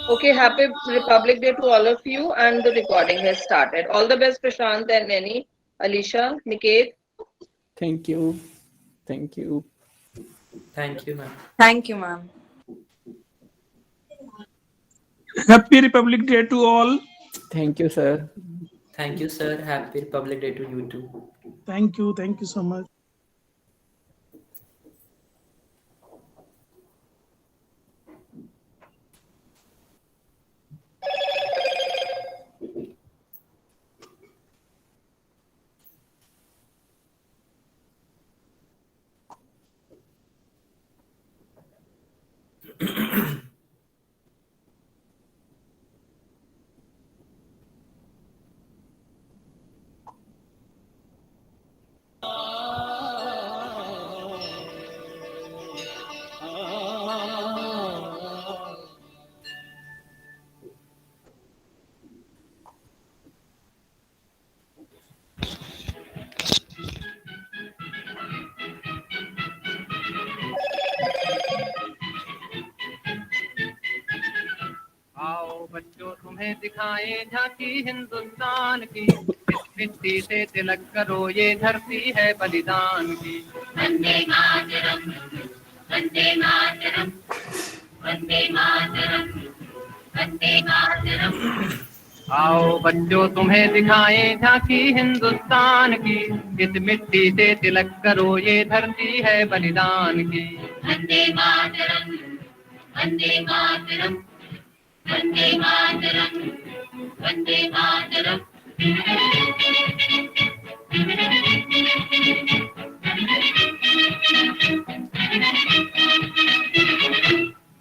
Okay, happy Republic Day to all of you, and the recording has started. All the best, Prashant and Neni, Alicia, Niket. Thank you. Thank you. Thank you, ma'am. Thank you, ma'am. Happy Republic Day to all. Thank you, sir. Thank you, sir. Happy Republic Day to you too. Thank you. Thank you so much. आओ बच्चों तुम्हें दिखाएं झांकी हिंदुस्तान की, इस मिट्टी से तिलक करो ये धरती है बलिदान की। वंदे मातरम, वंदे मातरम, वंदे मातरम, वंदे मातरम। आओ बच्चों तुम्हें दिखाएं झांकी हिंदुस्तान की, इस मिट्टी से तिलक करो ये धरती है बलिदान की। वंदे मातरम, वंदे मातरम, वंदे मातरम, वंदे मातरम।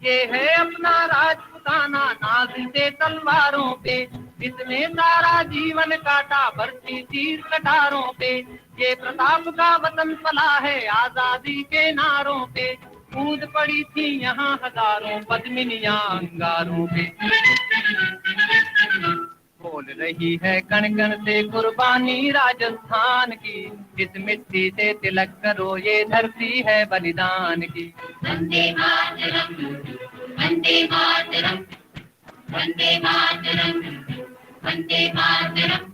ये है अपना राजपुताना नाज से तलवारों पे, इसने सारा जीवन काटा बरसी तीर कटारों पे। ये प्रताप का वतन पला है आजादी के नारों पे, कूद पड़ी थी यहाँ हजारों पद्मिनियां अंगारों पे। बोल रही है कण कण से कुर्बानी राजस्थान की, इस मिट्टी से तिलक करो ये धरती है बलिदान की। वंदे मातरम, वंदे मातरम, वंदे मातरम, वंदे मातरम।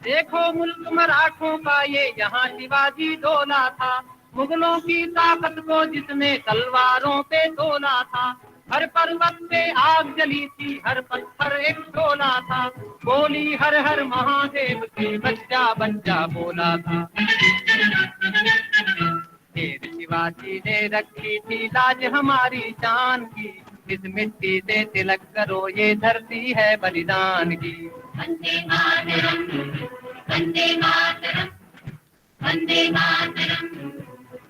देखो मुल्क मराठों का ये यहाँ शिवाजी डोला था, मुगलों की ताकत को जिसने तलवारों पे तोला था। हर पर्वत पे आग जली थी, हर पत्थर एक शोला था, बोली हर हर महादेव की बच्चा बच्चा बोला था। शेर शिवाजी ने रखी थी लाज हमारी शान की, इस मिट्टी से तिलक करो ये धरती है बलिदान की। वंदे मातरम, वंदे मातरम, वंदे मातरम,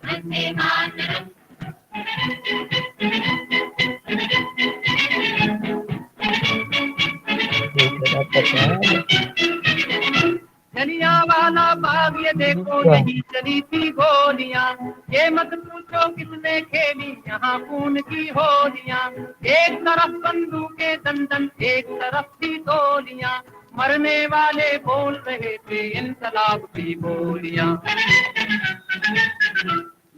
वंदे मातरम। जलियांवाला बाग ये देखो यही चली थी गोलियां, ये मत पूछो किसने खेली यहाँ खून की होलियां। एक तरफ बंदूकें दंदन एक तरफ थी गोलियां, मरने वाले बोल रहे थे इंकलाब की बोलियां।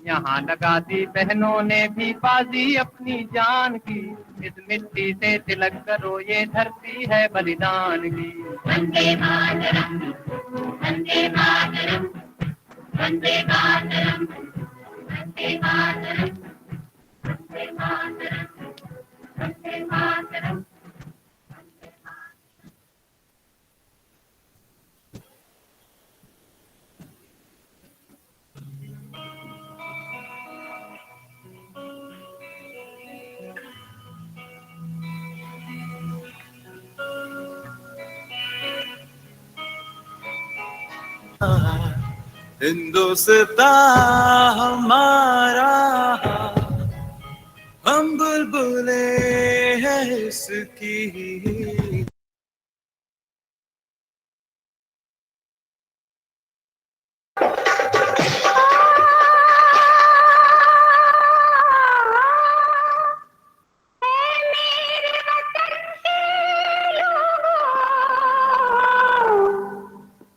यहाँ लगा दी बहनों ने भी बाजी अपनी जान की, इस मिट्टी से तिलक करो ये धरती है बलिदान की। वंदे मातरम, वंदे मातरम, वंदे मातरम, वंदे मातरम, वंदे मातरम, वंदे मातरम। हिंदुस्तान हमारा, हम बुलबुले हैं इसकी।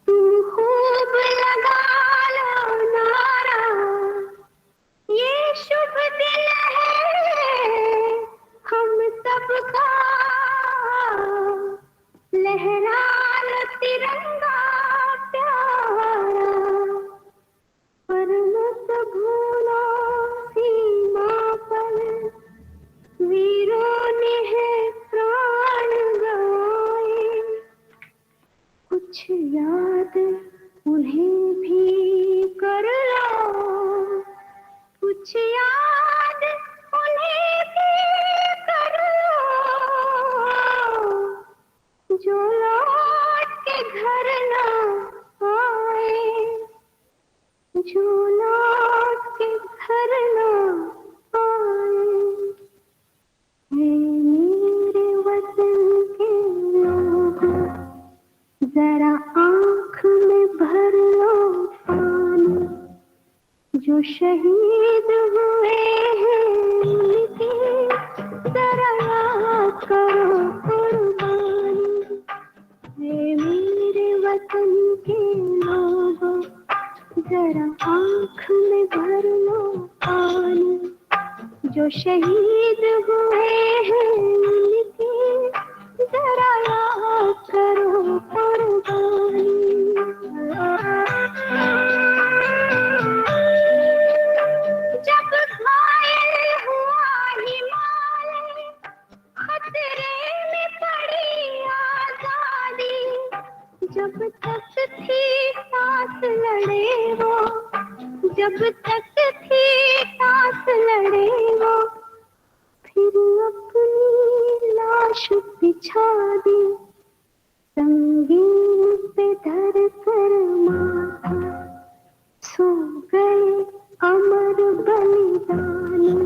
तू खूब लगा का लहरान तिरंगा प्यारा, पर मत भूलो सीमा पर वीरों ने है प्राण गवाए, कुछ याद उन्हें भी कर लो, कुछ याद उन्हें भी कर लो, जो लौट के घर ना आए, जो लौट के घर ना आए। मेरे वतन के लोगों, जरा आँख में भर लो पानी, जो शहीद हुए हैं उनकी जरा याद करो कुर्बानी। मेरे वतन के लोगों, जरा आँख में भर लो पानी, जो शहीद हुए हैं उनकी जरा याद करो कुर्बानी। जब घायल हुआ हिमालय, खतरे में पड़ी आजादी, जब तक थी सांस लड़े वो, जब तक थी सांस लड़े वो, फिर अपनी लाश बिछा दी, संगीन पे धर कर माथा, सो गए अमर बलिदानी,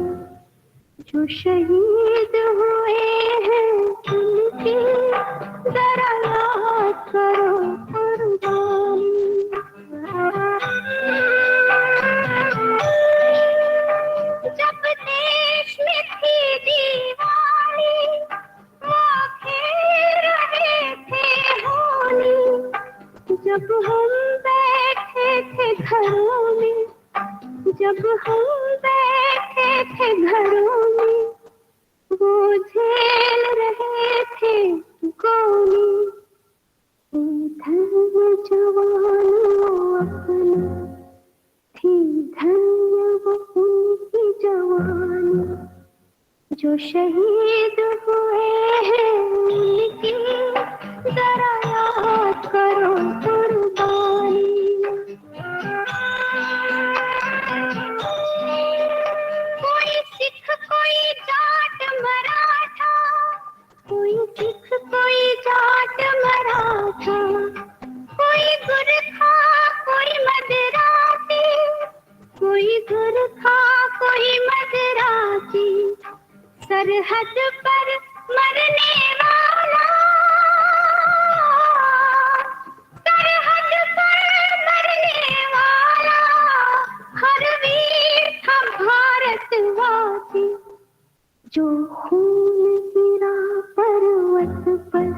जो शहीद हुए हैं उनकी जरा याद करो कुर्बानी। जब देश में थी दीवानी, वो खेल रहे थे होली, जब हम बैठे थे घरों में, जब हम बैठे थे घरों में, वो झेल रहे थे गोली। धन्य जवानों अपना, थी धन्य वो उनकी जवानी, जो शहीद हुए हैं उनकी जरा याद करो कुर्बानी। कोई सिख कोई जाट मराठा, कोई सिख कोई जाट मराठा, कोई गुरखा कोई मदरासी, कोई गुरखा कोई मदरासी, सरहद पर मरने वाला, सरहद पर मरने वाला, हर वीर था भारतवासी, जो खून गिरा पर्वत पर,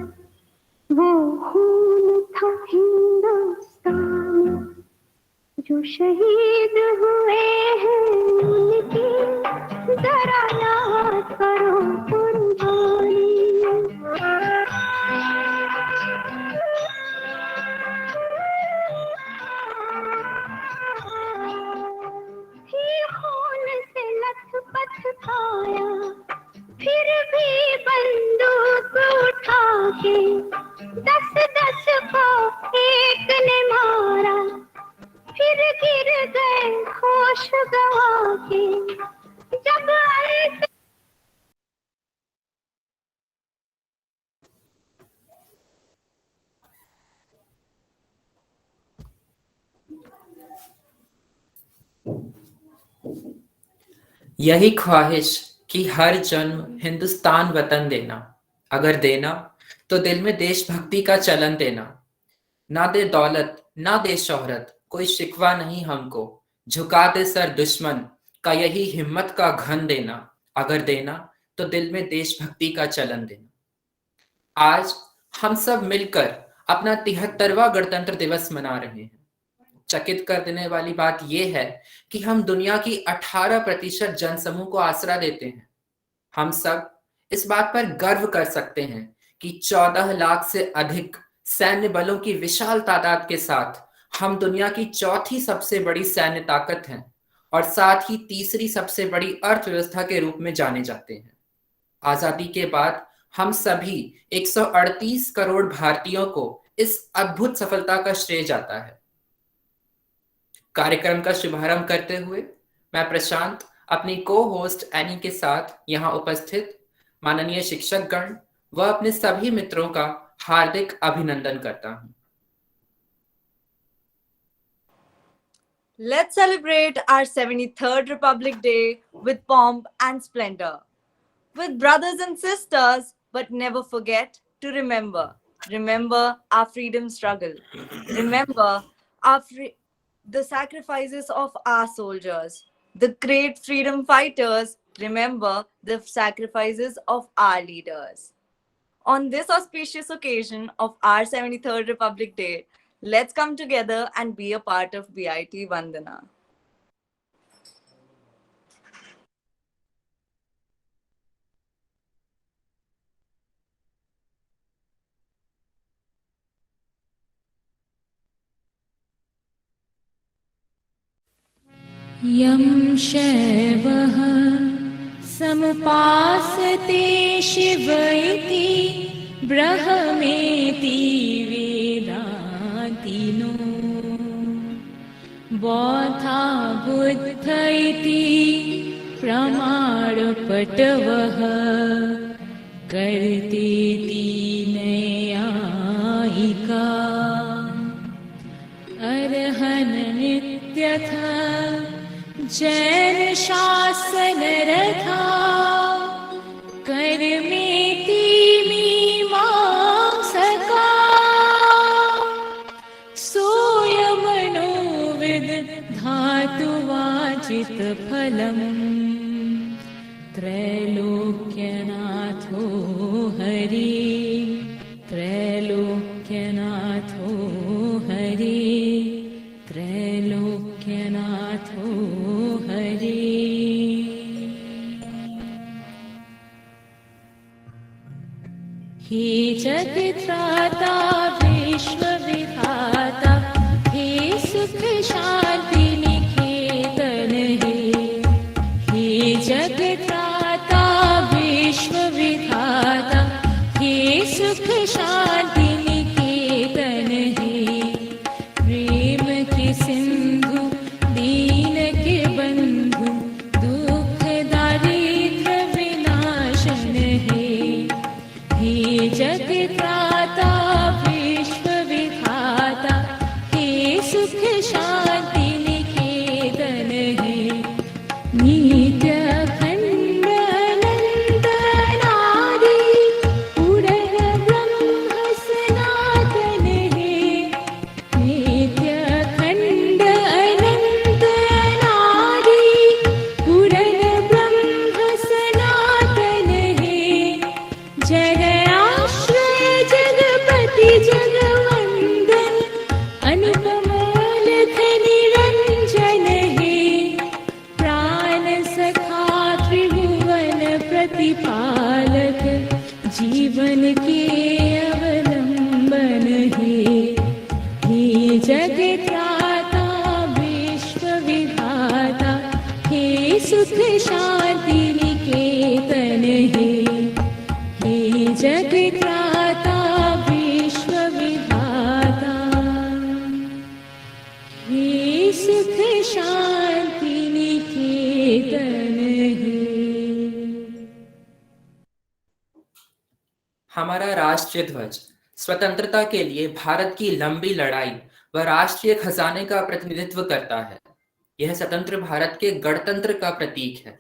वो खून था हिंदुस्तानी, जो शहीद हुए हैं उनकी जरा याद करो कुर्बानी। थी खून से लथपथ काया, फिर भी बंदूक उठा के 10-10 को एक ने मारा, फिर गिर गए होश गवा के, जब अंत यही ख्वाहिश कि हर जन्म हिंदुस्तान वतन देना, अगर देना तो दिल में देशभक्ति का चलन देना, ना दे दौलत ना दे शोहरत, कोई शिकवा नहीं हमको, झुका दे सर दुश्मन का यही हिम्मत का घन देना, अगर देना तो दिल में देशभक्ति का चलन देना। आज हम सब मिलकर अपना 73वां गणतंत्र दिवस मना रहे हैं। चकित कर देने वाली बात यह है कि हम दुनिया की 18% जनसमूह को आसरा देते हैं। हम सब इस बात पर गर्व कर सकते हैं कि 14 लाख से अधिक सैन्य बलों की विशाल तादाद के साथ हम दुनिया की चौथी सबसे बड़ी सैन्य ताकत हैं और साथ ही तीसरी सबसे बड़ी अर्थव्यवस्था के रूप में जाने जाते हैं। आजादी के बाद हम सभी 138 करोड़ भारतीयों को इस अद्भुत सफलता का श्रेय जाता है। कार्यक्रम का शुभारंभ करते हुए मैं प्रशांत अपनी को होस्ट एनी के साथ यहाँ उपस्थित माननीय शिक्षकगण व अपने सभी मित्रों का हार्दिक अभिनंदन करता हूँ। Let's celebrate our 73rd Republic Day with pomp and splendor, with brothers and sisters, but never forget to remember. Remember our freedom struggle. Remember the sacrifices of our soldiers, the great freedom fighters. Remember the sacrifices of our leaders. On this auspicious occasion of our 73rd Republic Day, let's come together and be a part of BIT Vandana. यं शैवः समुपासते शिव इति ब्रह्मेति वेदान्तिनो बौद्धा बुद्ध इति प्रमाणपटवः कर्तेति नैयायिका अर्हन् नित्यथ जैन शासन रथा कर्मेति मीमांसका सोऽयमनोविद धातुवाचित फलम् त्रैलोक्यनाथो हरि त्रैलोक्यनाथो हरि त्रैलोक्यनाथो हरि। हे जगत्राता विश्वविधाता हे सुख शांति निकेतन हे जगत्राता विश्वविधाता हे सुख शांति निकेतन प्रेम के सिंधु दीन के बंधु दुख दारिद्र विनाशन हे जगत्राता विश्वविधाता हे सुख शांति निकेतन नित्य अखंड अनंत अनादि पूर्ण ब्रह्म सनातन नित्य अखंड अनंत अनादि पूर्ण ब्रह्म सनातन जग आश्रय जगपति जगवंदन अनुपमोल निरंजन प्राण सखा त्रिभुवन प्रतिपालक जीवन के अवलंबन हे जगत्राता विश्वविधाता हे सुख शांति निकेतन हे जगत्राता विश्वविधाता हे सुख शांति निकेतन हमारा राष्ट्रीय ध्वज स्वतंत्रता के लिए भारत की लंबी लड़ाई व राष्ट्रीय खजाने का प्रतिनिधित्व करता है। यह स्वतंत्र भारत के गणतंत्र का प्रतीक है।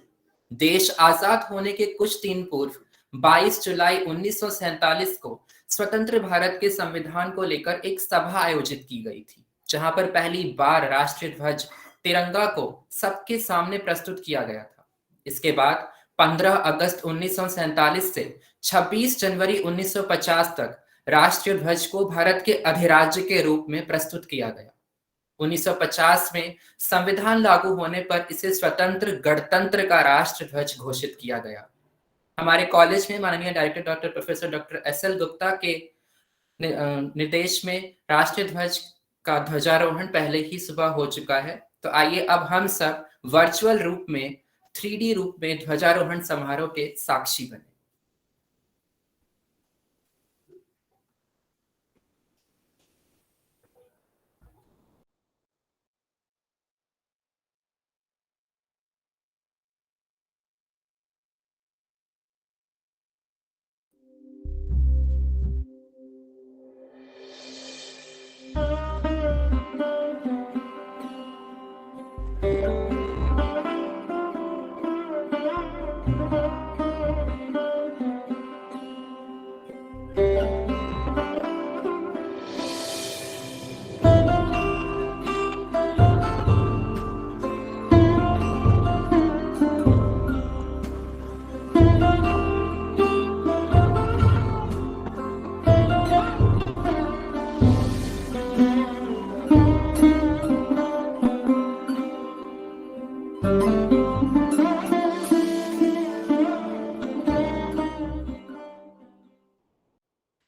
देश आजाद होने के कुछ दिन पूर्व 22 जुलाई 1947 को स्वतंत्र भारत के संविधान को लेकर एक सभा आयोजित की गई थी, जहां पर पहली बार राष्ट्रीय ध्वज तिरंगा को सबके सामने प्रस्तुत किया गया था। इसके बाद 15 अगस्त 1947 से 26 जनवरी 1950 तक राष्ट्रीय ध्वज को भारत के अधिराज्य के रूप में प्रस्तुत किया गया। 1950 में संविधान लागू होने पर इसे स्वतंत्र गणतंत्र का राष्ट्र ध्वज घोषित किया गया। हमारे कॉलेज में माननीय director doctor professor doctor SL Gupta के निर्देश में राष्ट्रीय ध्वज का ध्वजारोहण पहले ही सुबह हो चुका है। तो आइए अब हम सब वर्चुअल रूप में 3D रूप में ध्वजारोहण समारोह के साक्षी बने।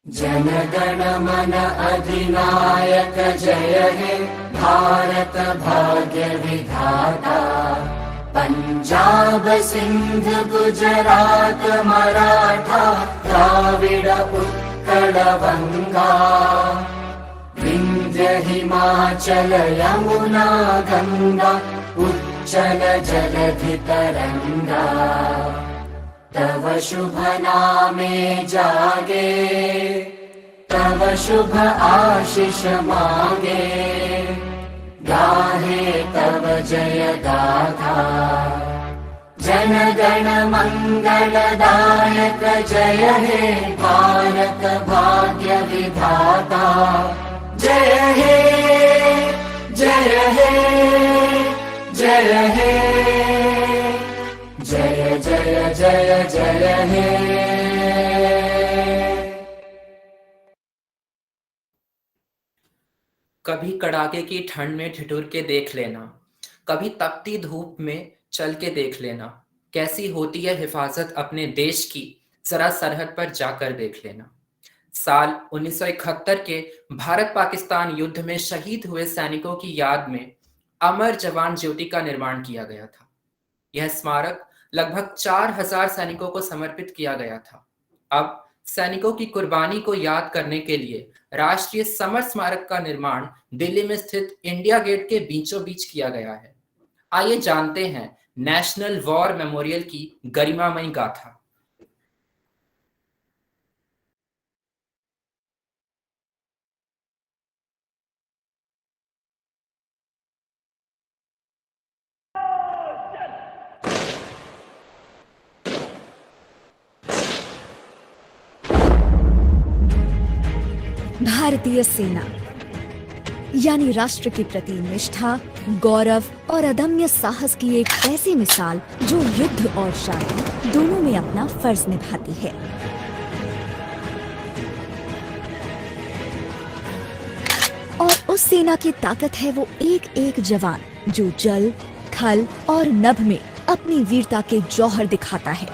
जनगण मन अधिनायक जय हे भारत भाग्य विधाता। पंजाब सिंध गुजरात मराठा द्राविड़ उत्कल बंगा। विंध्य हिमाचल यमुना गंगा उच्चल जलधि तरंगा। तव शुभ नामे जागे तव शुभ आशीष मांगे। गाहे तव जय गाथा जन गण मंगलदायक जय हे भारत भाग्य विधाता। जय हे जय हे जय हे जय जय जय जय हे। कभी कड़ाके की ठंड में ठिठुर के देख लेना, कभी तपती धूप में चल के देख लेना, कैसी होती है हिफाजत अपने देश की, जरा सरहद पर जाकर देख लेना। साल 1971 के भारत पाकिस्तान युद्ध में शहीद हुए सैनिकों की याद में अमर जवान ज्योति का निर्माण किया गया था। यह स्मारक लगभग 4000 सैनिकों को समर्पित किया गया था। अब सैनिकों की कुर्बानी को याद करने के लिए राष्ट्रीय समर स्मारक का निर्माण दिल्ली में स्थित इंडिया गेट के बीचों बीच किया गया है। आइए जानते हैं नेशनल वॉर मेमोरियल की गरिमामयी गाथा। भारतीय सेना यानी राष्ट्र के प्रति निष्ठा, गौरव और अदम्य साहस की एक ऐसी मिसाल जो युद्ध और शांति दोनों में अपना फर्ज निभाती है। और उस सेना की ताकत है वो एक एक जवान जो जल, थल और नभ में अपनी वीरता के जौहर दिखाता है,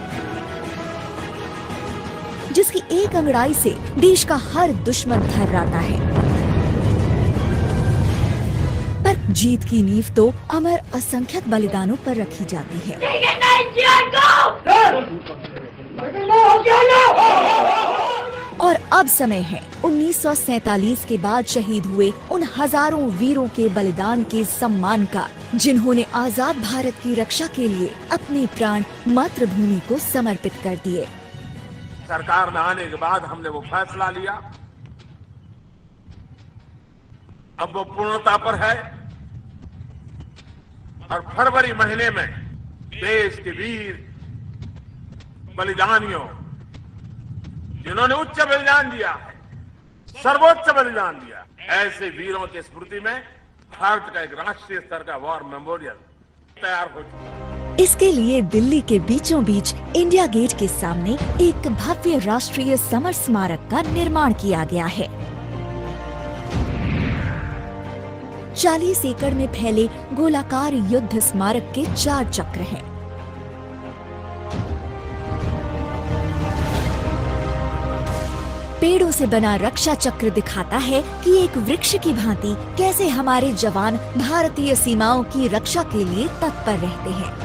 जिसकी एक अंगड़ाई से देश का हर दुश्मन थर्राता है। पर जीत की नींव तो अमर असंख्यक बलिदानों पर रखी जाती है। और अब समय है 1947 के बाद शहीद हुए उन हजारों वीरों के बलिदान के सम्मान का, जिन्होंने आजाद भारत की रक्षा के लिए अपने प्राण मातृभूमि को समर्पित कर दिए। सरकार में आने के बाद हमने वो फैसला लिया, अब वो पूर्णता पर है और फरवरी महीने में देश के वीर बलिदानियों जिन्होंने उच्च बलिदान दिया है, सर्वोच्च बलिदान दिया, ऐसे वीरों की स्मृति में भारत का एक राष्ट्रीय स्तर का वॉर मेमोरियल तैयार हो चुका है। इसके लिए दिल्ली के बीचों बीच इंडिया गेट के सामने एक भव्य राष्ट्रीय समर स्मारक का निर्माण किया गया है। 40 एकड़ में फैले गोलाकार युद्ध स्मारक के 4 चक्र हैं। पेड़ों से बना रक्षा चक्र दिखाता है कि एक वृक्ष की भांति कैसे हमारे जवान भारतीय सीमाओं की रक्षा के लिए तत्पर रहते हैं।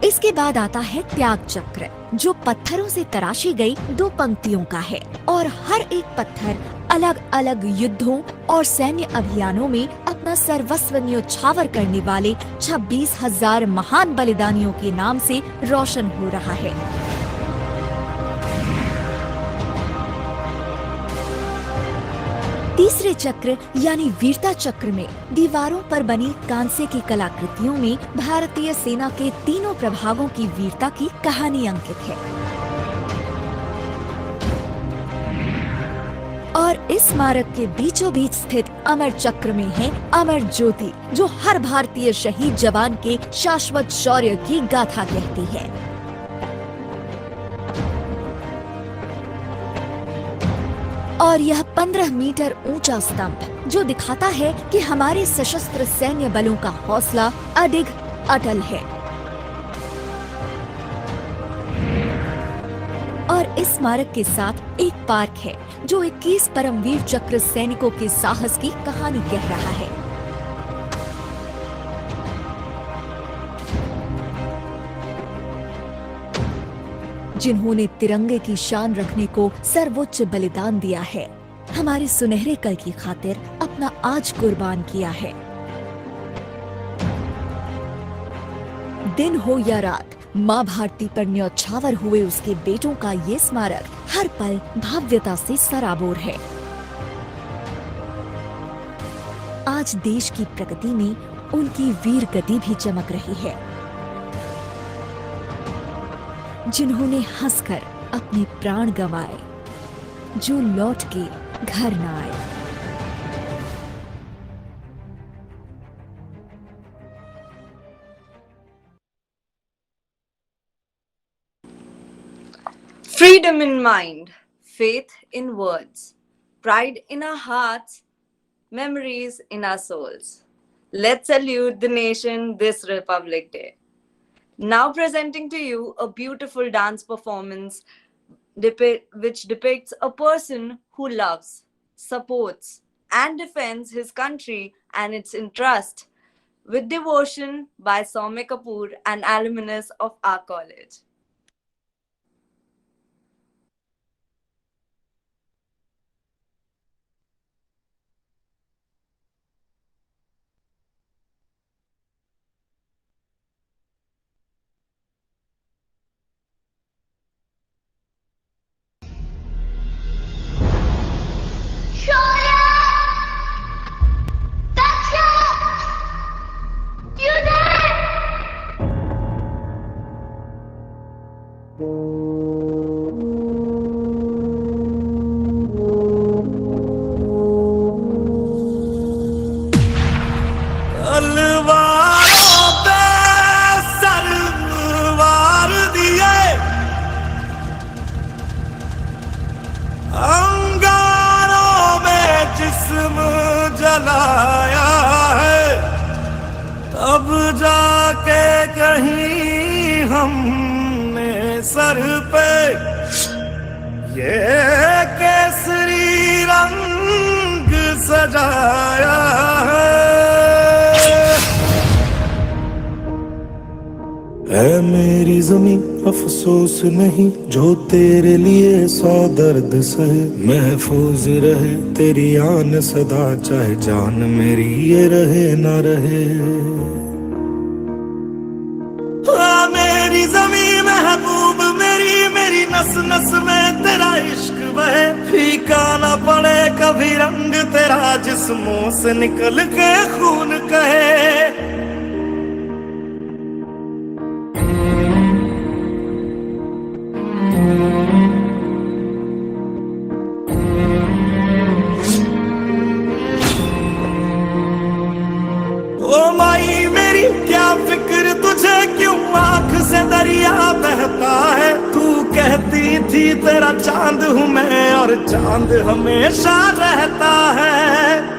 इसके बाद आता है त्याग चक्र, जो पत्थरों से तराशी गई 2 पंक्तियों का है और हर एक पत्थर अलग अलग युद्धों और सैन्य अभियानों में अपना सर्वस्व न्योछावर करने वाले 26,000 महान बलिदानियों के नाम से रोशन हो रहा है। तीसरे चक्र यानी वीरता चक्र में दीवारों पर बनी कांसे की कलाकृतियों में भारतीय सेना के तीनों प्रभागों की वीरता की कहानी अंकित है। और इस स्मारक के बीचों बीच स्थित अमर चक्र में है अमर ज्योति, जो हर भारतीय शहीद जवान के शाश्वत शौर्य की गाथा कहती है। और यह 15 मीटर ऊंचा स्तंभ जो दिखाता है कि हमारे सशस्त्र सैन्य बलों का हौसला अडिग अटल है। और इस स्मारक के साथ एक पार्क है जो 21 परमवीर चक्र सैनिकों के साहस की कहानी कह रहा है। जिन्होंने तिरंगे की शान रखने को सर्वोच्च बलिदान दिया है, हमारे सुनहरे कल की खातिर अपना आज कुर्बान किया है। दिन हो या रात, माँ भारती पर न्योछावर हुए उसके बेटों का ये स्मारक हर पल भव्यता से सराबोर है। आज देश की प्रगति में उनकी वीर गति भी चमक रही है, जिन्होंने हंसकर अपने प्राण गंवाए, जो लौट के घर न आए। Freedom in mind, faith in words, pride in our hearts, memories in our souls. Let's salute the nation this Republic Day. Now presenting to you a beautiful dance performance which depicts a person who loves, supports, and defends his country and its interest with devotion by Soumya Kapoor, an alumnus of our college. तलवारों पे sir वार दिए, अंगारों में जिस्म जलाया है, तब जाके कहीं हमने सर पे ये केसरी रंग सजाया है मेरी ज़मीं अफसोस नहीं, जो तेरे लिए 100 दर्द सहे, महफूज रहे तेरी आन सदा, चाहे जान मेरी ये रहे ना रहे। मेरी ज़मीं महबूब मेरी, मेरी नस नस में तेरा इश्क बहे, फीका ना पड़े कभी रंग तेरा, जिस्मों से निकल के खून कहे। ओ माई मेरी क्या फिक्र तुझे, क्यों आँख से दरिया बहता है, तू कहती थी तेरा चांद हूँ मैं, और चांद हमेशा रहता है।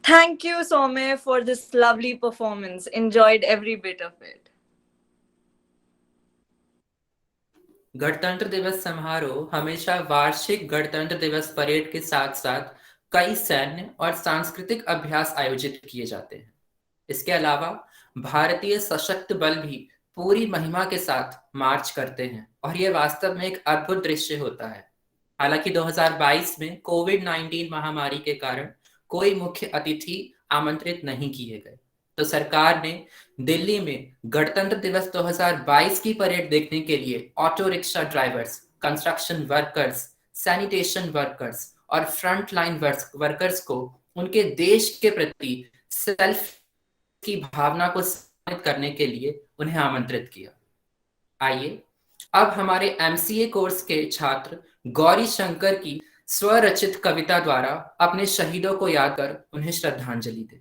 Thank you, Soumya, for this lovely performance. Enjoyed every bit of it. गणतंत्र दिवस समारोह हमेशा वार्षिक गणतंत्र दिवस परेड के साथ साथ कई सैन्य और सांस्कृतिक अभ्यास आयोजित किए जाते हैं। इसके अलावा भारतीय सशस्त्र बल भी पूरी महिमा के साथ मार्च करते हैं और यह वास्तव में एक अद्भुत दृश्य होता है। हालांकि 2022 में कोविड-19 महामारी के कारण कोई मुख्य अतिथि आमंत्रित नहीं किए गए, तो सरकार ने दिल्ली में गणतंत्र दिवस 2022 की परेड देखने के लिए auto rickshaw drivers, construction workers, sanitation workers और फ्रंट लाइन वर्कर्स को उनके देश के प्रति सेल्फ की भावना को स्थापित करने के लिए उन्हें आमंत्रित किया। आइए अब हमारे MCA कोर्स के छात्र गौरी शंकर की स्वरचित कविता द्वारा अपने शहीदों को याद कर उन्हें श्रद्धांजलि दें।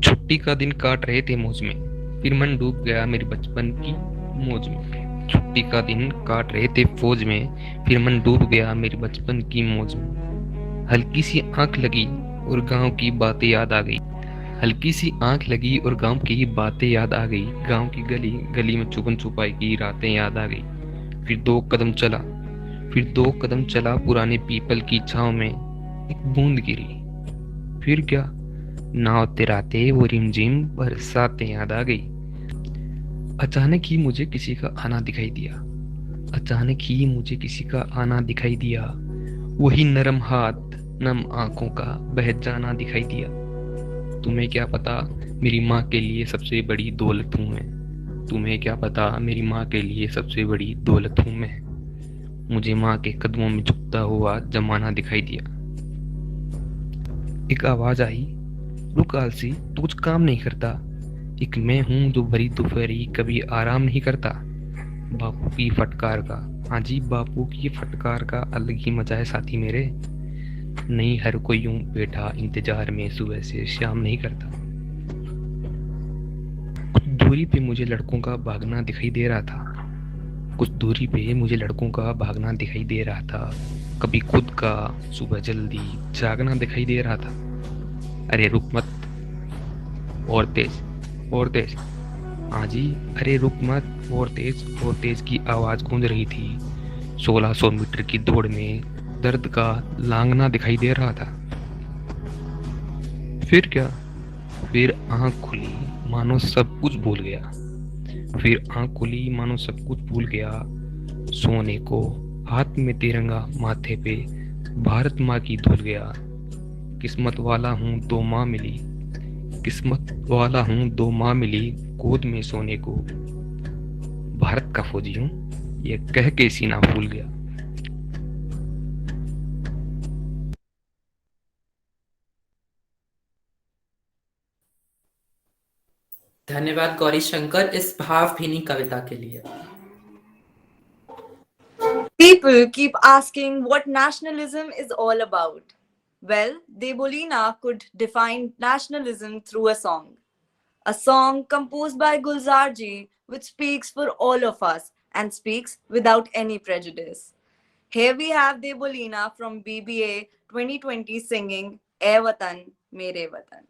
छुट्टी का दिन काट रहे थे मौज में, फिर मन डूब गया मेरे बचपन की मौज में। छुट्टी का दिन काट रहे थे फौज में, फिर मन डूब गया मेरे बचपन की मौज में। हल्की सी आंख लगी और गांव की बातें याद आ गई। हल्की सी आंख लगी और गांव की बातें याद आ गई। गांव की गली गली में छुपन छुपाई की रातें याद आ गई। फिर दो कदम चला पुराने पीपल की छांव में, एक बूंद गिरी। फिर क्या नाव तिराते वो रिमझिम बरसातें याद आ गई। अचानक ही मुझे किसी का आना दिखाई दिया। वही नरम हाथ नम आंखों का बह जाना दिखाई दिया। तुम्हें क्या पता मेरी माँ के लिए सबसे बड़ी दौलत हूँ मैं। तुम्हें क्या पता मेरी माँ के लिए सबसे बड़ी दौलत हूँ मैं। मुझे माँ के कदमों में झुकता हुआ जमाना दिखाई दिया। एक आवाज आई, रुक आलसी, तू कुछ काम नहीं करता। एक मैं हूं जो भरी दोपहरी कभी आराम नहीं करता। बापू की फटकार का, हाँ जी बापू की फटकार का अलग ही मजा है साथी मेरे। नहीं हर कोई यूं बैठा इंतजार में सुबह से शाम नहीं करता। कुछ दूरी पे मुझे लड़कों का भागना दिखाई दे रहा था। कभी खुद का सुबह जल्दी जागना दिखाई दे रहा था। अरे रुक मत, और तेज, हाँ जी, अरे रुक मत, और तेज की आवाज गूंज रही थी। 1600 मीटर की दौड़ में दर्द का लांगना दिखाई दे रहा था। फिर क्या, फिर आंख खुली मानो सब कुछ भूल गया। सोने को हाथ में तिरंगा माथे पे भारत माँ की धुल गया। किस्मत वाला हूँ दो माँ मिली गोद में सोने को। भारत का फौजी हूँ ये कह के सीना फूल गया। धन्यवाद गौरी शंकर इस भावभीनी कविता के लिए। People keep asking what nationalism is all about. Well, Debolina could define nationalism through a song composed by Gulzar Ji, which speaks for all of us and speaks without any prejudice. Here we have Debolina from BBA 2020 singing "Ae Watan, Mere Watan."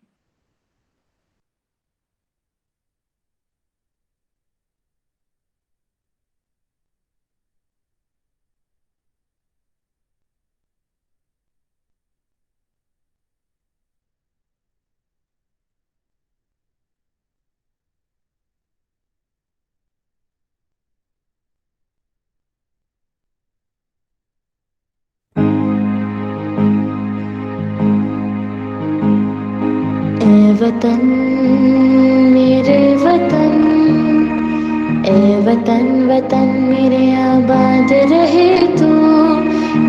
वतन मेरे वतन, ए वतन वतन मेरे आबाद रहे तू।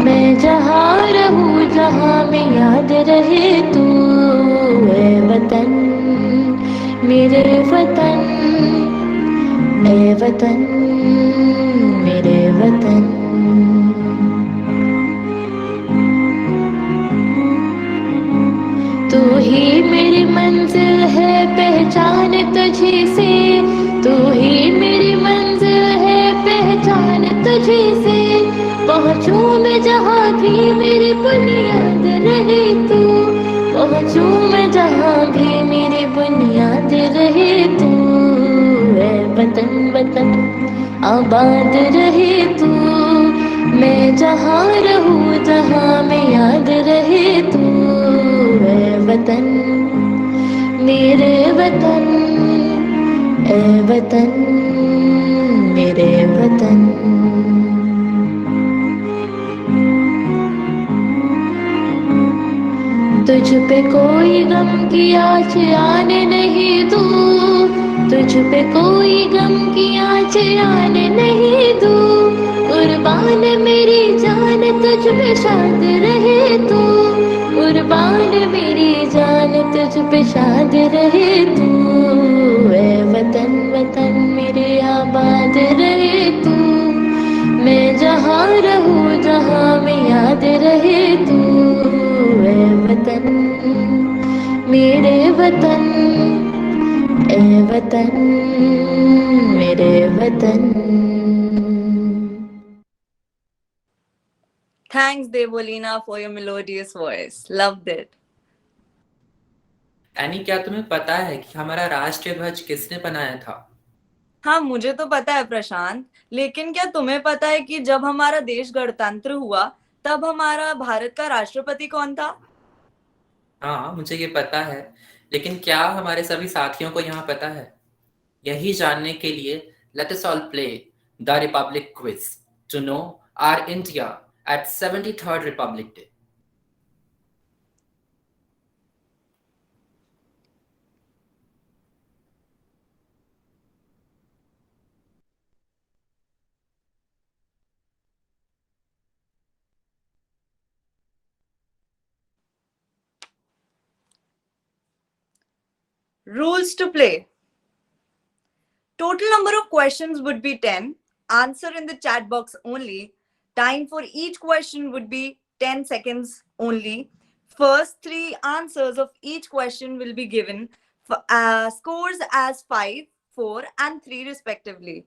मैं जहाँ रहूँ जहाँ में याद रहे तू। ए वतन मेरे वतन, ए वतन मेरे वतन। तू ही मेरी मंजिल है पहचान तुझी से, तू ही मेरी मंजिल है पहचान तुझी से। पहुँचूं मैं जहाँ भी मेरी बुनियाद रहे तू, पहुँचूं मैं जहाँ भी मेरी बुनियाद रहे तू। ऐ वतन वतन आबाद रहे तू, मैं जहाँ रहूँ जहाँ में याद रहे तू। ऐ वतन मेरे वतन, ऐ वतन मेरे वतन। तुझ पे कोई गम की आँच आने नहीं दूँ, तुझ पे कोई गम की आँच आने नहीं दूँ। कुर्बान मेरी जान तुझ पे शाद रहे तू, कुर्बान मेरी जान तुझ पे शाद रहे तू। ऐ वतन वतन मेरे आबाद रहे तू, मैं जहाँ रहूँ जहाँ में याद रहे तू। ऐ वतन मेरे वतन, ऐ वतन मेरे वतन। Thanks, Devolina, for your melodious voice. Loved it. Any, क्या तुम्हें पता है कि हमारा राष्ट्रीय ध्वज किसने बनाया था? हाँ, मुझे तो पता है प्रशांत, लेकिन क्या तुम्हें पता है कि जब हमारा देश गणतंत्र हुआ तब हमारा भारत का राष्ट्रपति कौन था? हाँ, मुझे ये पता है, लेकिन क्या हमारे सभी साथियों को यहाँ पता है? यही जानने के लिए let us all play the Republic quiz to know our India at 73rd Republic Day. Rules to play. Total number of questions would be 10. Answer in the chat box only. Time for each question would be 10 seconds only. First 3 answers of each question will be given for scores as 5, 4 and 3 respectively.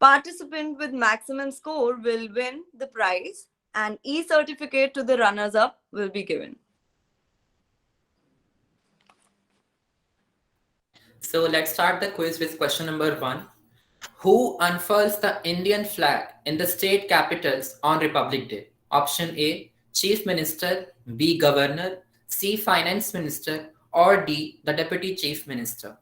Participant with maximum score will win the prize and e-certificate to the runners-up will be given. So let's start the quiz with question number 1. Who unfurls the Indian flag in the state capitals on Republic Day? Option A, Chief Minister, B, Governor, C, Finance Minister, or D, the Deputy Chief Minister.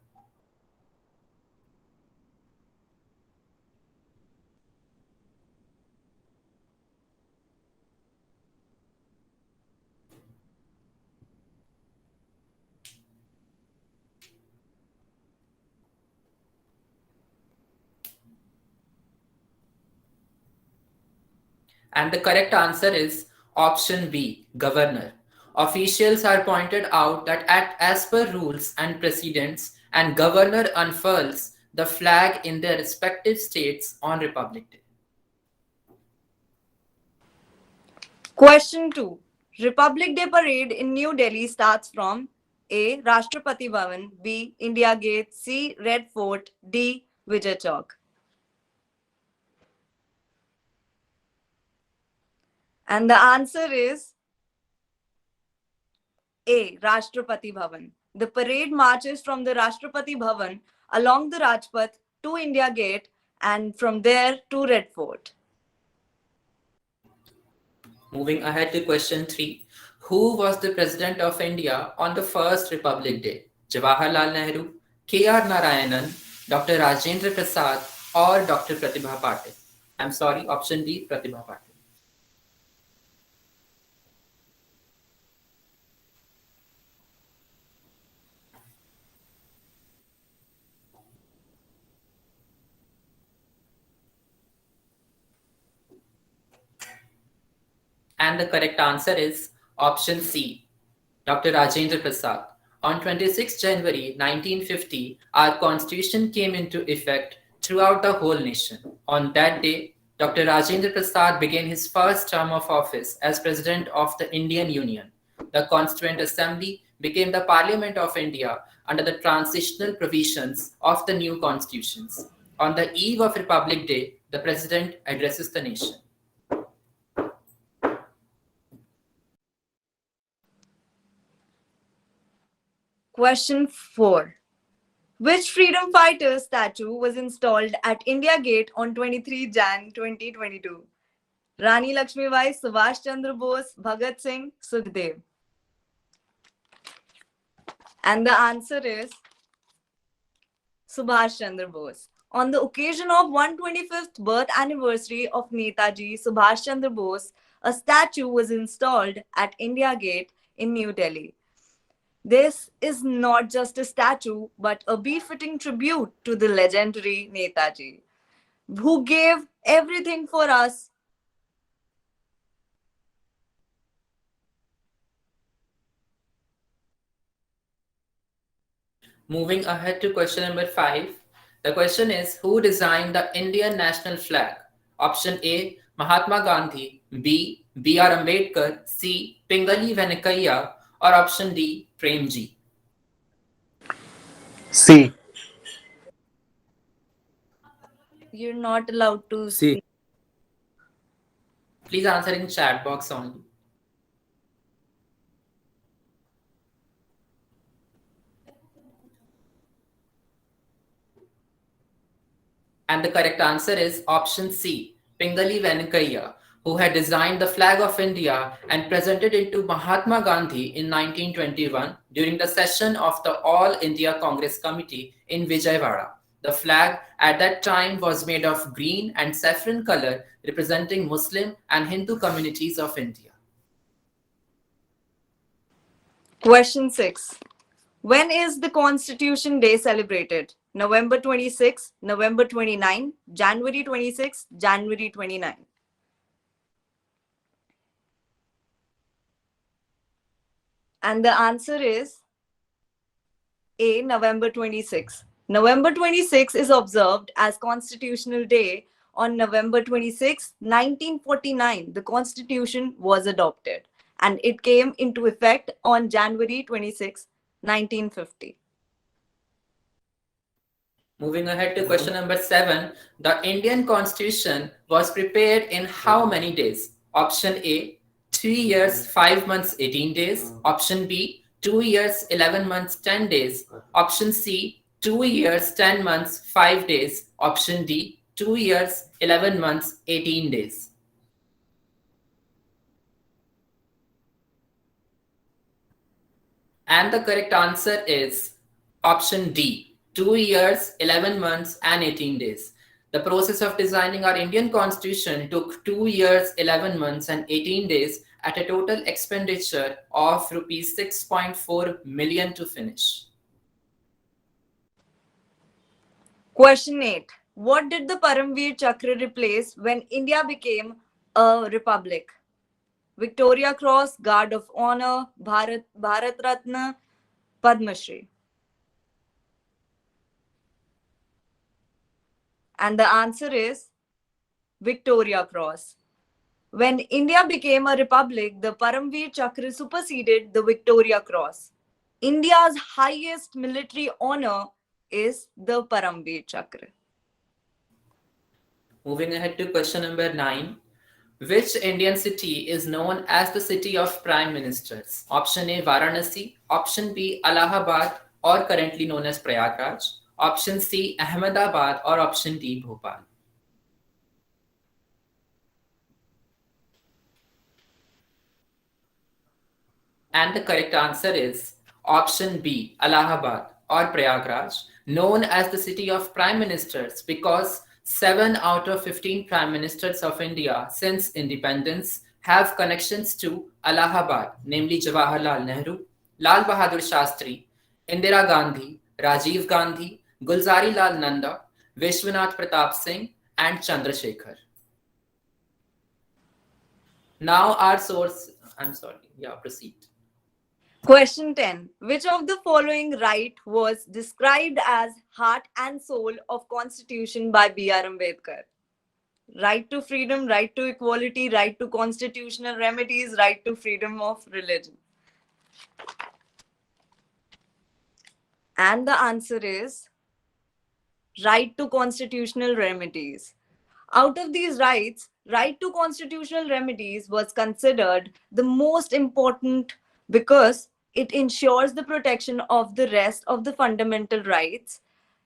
And the correct answer is option B, Governor. Officials are pointed out that as per rules and precedents, and Governor unfurls the flag in their respective states on Republic Day. Question 2. Republic Day parade in New Delhi starts from A, Rashtrapati Bhavan, B, India Gate, C, Red Fort, D, Vijay Chowk. And the answer is A, Rashtrapati Bhavan. The parade marches from the Rashtrapati Bhavan along the Rajpath to India Gate and from there to Red Fort. Moving ahead to question 3. Who was the President of India on the first Republic Day? Jawaharlal Nehru, K.R. Narayanan, Dr. Rajendra Prasad, or Dr. Pratibha Patil? I'm sorry, option D, Pratibha Patil. And the correct answer is option C, Dr. Rajendra Prasad. On 26 January 1950, our constitution came into effect throughout the whole nation. On that day, Dr. Rajendra Prasad began his first term of office as President of the Indian Union. The Constituent Assembly became the Parliament of India under the transitional provisions of the new constitutions. On the eve of Republic Day, the President addresses the nation. Question 4. Which freedom fighter statue was installed at India Gate on 23 Jan 2022? Rani Lakshmibai, Subhash Chandra Bose, Bhagat Singh, Sukhdev. And the answer is Subhash Chandra Bose. On the occasion of 125th birth anniversary of Netaji Subhash Chandra Bose, a statue was installed at India Gate in New Delhi. This is not just a statue, but a befitting tribute to the legendary Netaji, who gave everything for us. Moving ahead to question number 5. The question is, who designed the Indian national flag? Option A, Mahatma Gandhi. B, B.R. Ambedkar. C, Pingali Venkaiah. Or option D, Premji. C. You're not allowed to C. speak. Please answer in chat box only. And the correct answer is option C, Pingali Venkaiah, who had designed the flag of India and presented it to Mahatma Gandhi in 1921 during the session of the All India Congress Committee in Vijayawada. The flag at that time was made of green and saffron color, representing Muslim and Hindu communities of India. Question 6. When is the Constitution Day celebrated? November 26, November 29, January 26, January 29. And the answer is A, November 26. November 26 is observed as Constitutional Day on November 26, 1949. The Constitution was adopted and it came into effect on January 26, 1950. Moving ahead to question number 7. The Indian Constitution was prepared in how many days? Option A, 3 years, 5 months, 18 days. Option B, 2 years, 11 months, 10 days. Option C, 2 years, 10 months, 5 days. Option D, 2 years, 11 months, 18 days. And the correct answer is option D, 2 years, 11 months, and 18 days. The process of designing our Indian Constitution took 2 years, 11 months, and 18 days at a total expenditure of rupees 6.4 million to finish. Question 8. What did the Paramveer Chakra replace when India became a republic? Victoria Cross, Guard of Honor, Bharat Ratna, Padma Shri. And the answer is Victoria Cross. When India became a republic, the Paramveer Chakra superseded the Victoria Cross. India's highest military honor is the Paramveer Chakra. Moving ahead to question number 9. Which Indian city is known as the city of prime ministers? Option A, Varanasi. Option B, Allahabad, or currently known as Prayagraj. Option C, Ahmedabad, or option D, Bhopal. And the correct answer is option B, Allahabad or Prayagraj, known as the city of prime ministers because 7 out of 15 prime ministers of India since independence have connections to Allahabad, namely Jawaharlal Nehru, Lal Bahadur Shastri, Indira Gandhi, Rajiv Gandhi, Gulzari Lal Nanda, Vishwanath Pratap Singh, and Chandrasekhar. Now our source, proceed. Question 10. Which of the following right was described as heart and soul of Constitution by B.R. Ambedkar? Right to freedom, right to equality, right to constitutional remedies, right to freedom of religion. And the answer is right to constitutional remedies. Out of these rights, right to constitutional remedies was considered the most important because it ensures the protection of the rest of the fundamental rights.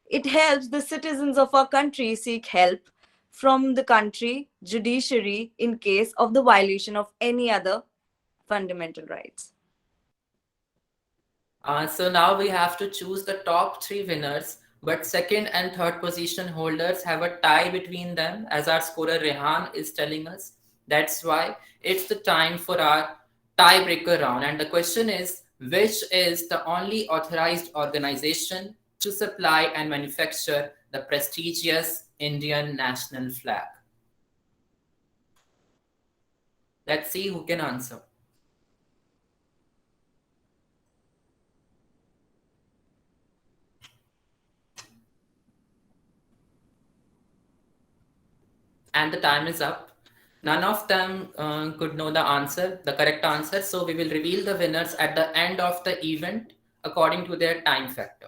It helps the citizens of our country seek help from the country judiciary in case of the violation of any other fundamental rights. So now we have to choose the top 3 winners, but second and third position holders have a tie between them, as our scorer Rehan is telling us. That's why it's the time for our tiebreaker round. And the question is, which is the only authorized organization to supply and manufacture the prestigious Indian national flag? Let's see who can answer. And the time is up. None of them could know the answer, the correct answer. So we will reveal the winners at the end of the event according to their time factor.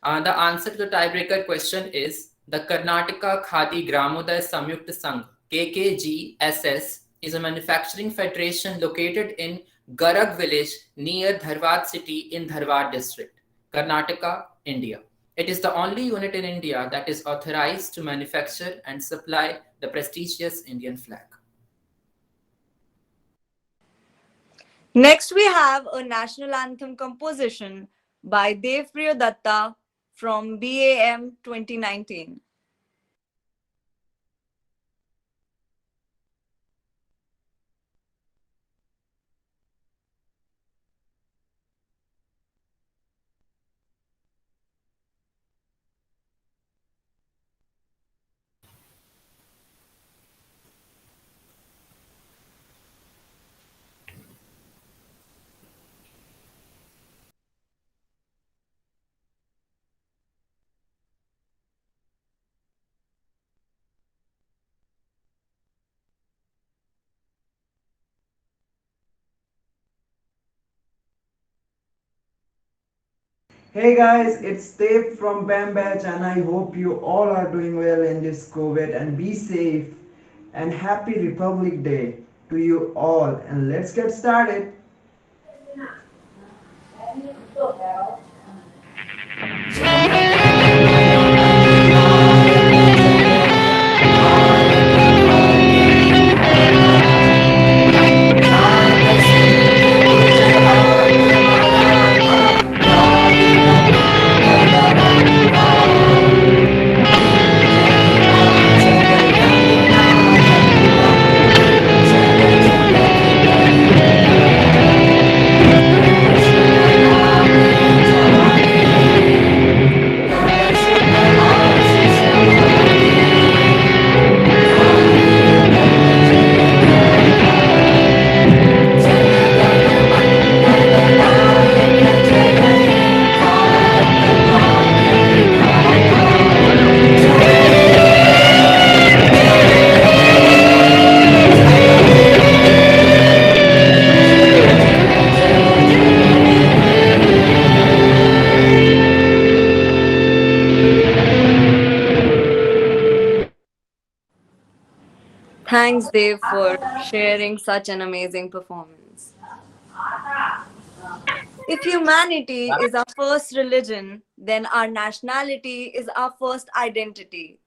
The answer to the tiebreaker question is the Karnataka Khadi Gramodaya Samyukta Sangh, KKGSS, is a manufacturing federation located in Garag village near Dharwad city in Dharwad district, Karnataka, India. It is the only unit in India that is authorized to manufacture and supply the prestigious Indian flag. Next, we have a national anthem composition by Devpriya Datta from BAM 2019. Hey guys, it's Dave from Bam Batch, and I hope you all are doing well in this COVID and be safe, and happy Republic Day to you all, and let's get started. Thanks, Dave, for sharing such an amazing performance. If humanity is our first religion, then our nationality is our first identity.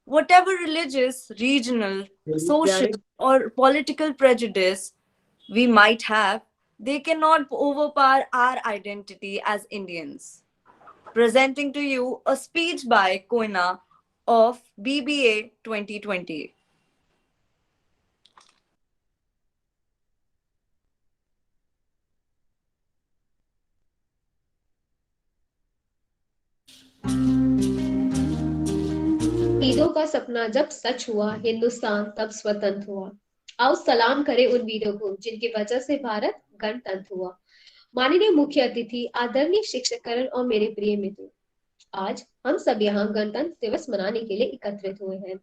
Whatever religious, regional, social, or political prejudice we might have, they cannot overpower our identity as Indians. Presenting to you a speech by Koina of BBA 2020. वीरों का सपना जब सच हुआ, हिंदुस्तान तब स्वतंत्र हुआ। आओ सलाम करें उन वीरों को जिनकी वजह से भारत गणतंत्र हुआ। माननीय मुख्य अतिथि, आदरणीय शिक्षकगण और मेरे प्रिय मित्र, आज हम सब यहाँ गणतंत्र दिवस मनाने के लिए एकत्रित हुए हैं।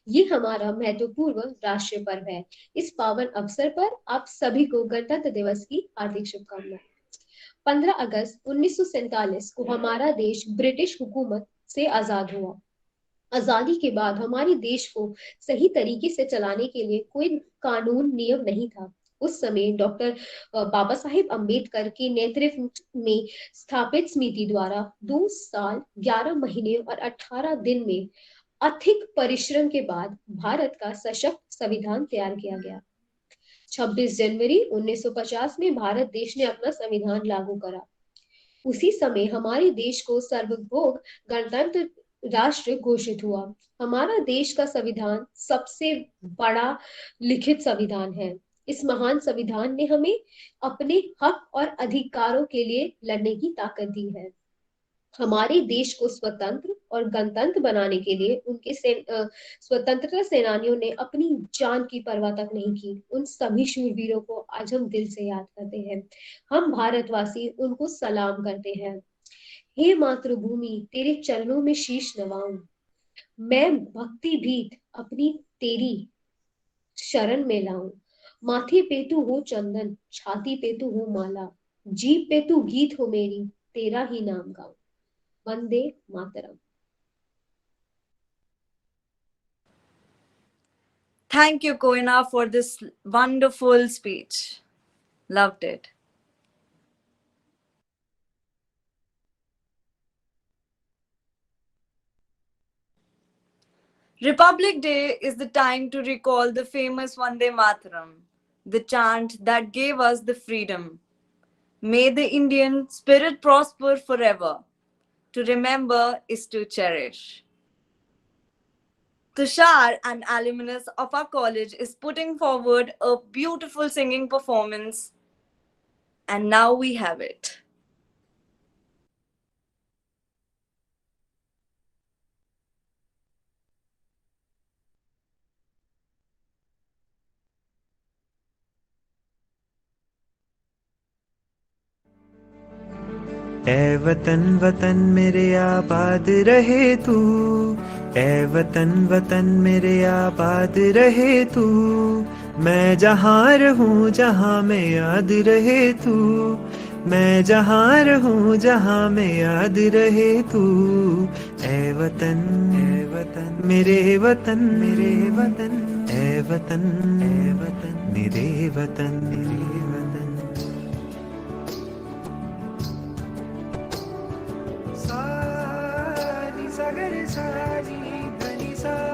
ये हमारा महत्वपूर्ण राष्ट्रीय पर्व है। इस पावन अवसर पर आप सभी को गणतंत्र दिवस की हार्दिक शुभकामनाएं। 15 अगस्त 1947 को हमारा देश ब्रिटिश हुकूमत से आजाद हुआ। आजादी के बाद हमारे देश को सही तरीके से चलाने के लिए कोई कानून नियम नहीं था। उस समय डॉक्टर बाबा साहेब अम्बेडकर के नेतृत्व में स्थापित समिति द्वारा 2 साल 11 महीने और 18 दिन में अथिक परिश्रम के बाद भारत का सशक्त संविधान तैयार किया गया। 26 जनवरी 1950 में भारत देश ने अपना संविधान लागू करा। उसी समय हमारे देश को सार्वभौम गणतंत्र राष्ट्र घोषित हुआ। हमारा देश का संविधान सबसे बड़ा लिखित संविधान है। इस महान संविधान ने हमें अपने हक और अधिकारों के लिए लड़ने की ताकत दी है। हमारे देश को स्वतंत्र और गणतंत्र बनाने के लिए उनके स्वतंत्रता सेनानियों ने अपनी जान की परवाह तक नहीं की। उन सभी शूरवीरों को आज हम दिल से याद करते हैं। हम भारतवासी उनको सलाम करते हैं। हे मातृभूमि, तेरे चरणों में शीश नवाऊं, मैं भक्ति भीत अपनी तेरी शरण में लाऊं। माथे पे तू हो चंदन, छाती पे तू हो माला, जीभ पे तू गीत हो मेरी, तेरा ही नाम गाऊं। Vande Mataram. Thank you, Koina, for this wonderful speech. Loved it. Republic Day is the time to recall the famous Vande Mataram, the chant that gave us the freedom. May the Indian spirit prosper forever. To remember is to cherish. Tushar, an alumnus of our college, is putting forward a beautiful singing performance, and now we have it. ए वतन वतन मेरे आबाद रहे तू, ए वतन वतन मेरे आबाद रहे तू, मैं जहाँ रहूँ जहाँ में याद रहे तू, मैं जहाँ रहूँ जहाँ में याद रहे तू। ए वतन मेरे वतन मेरे वतन, ए वतन मेरे वतन मेरे वतन।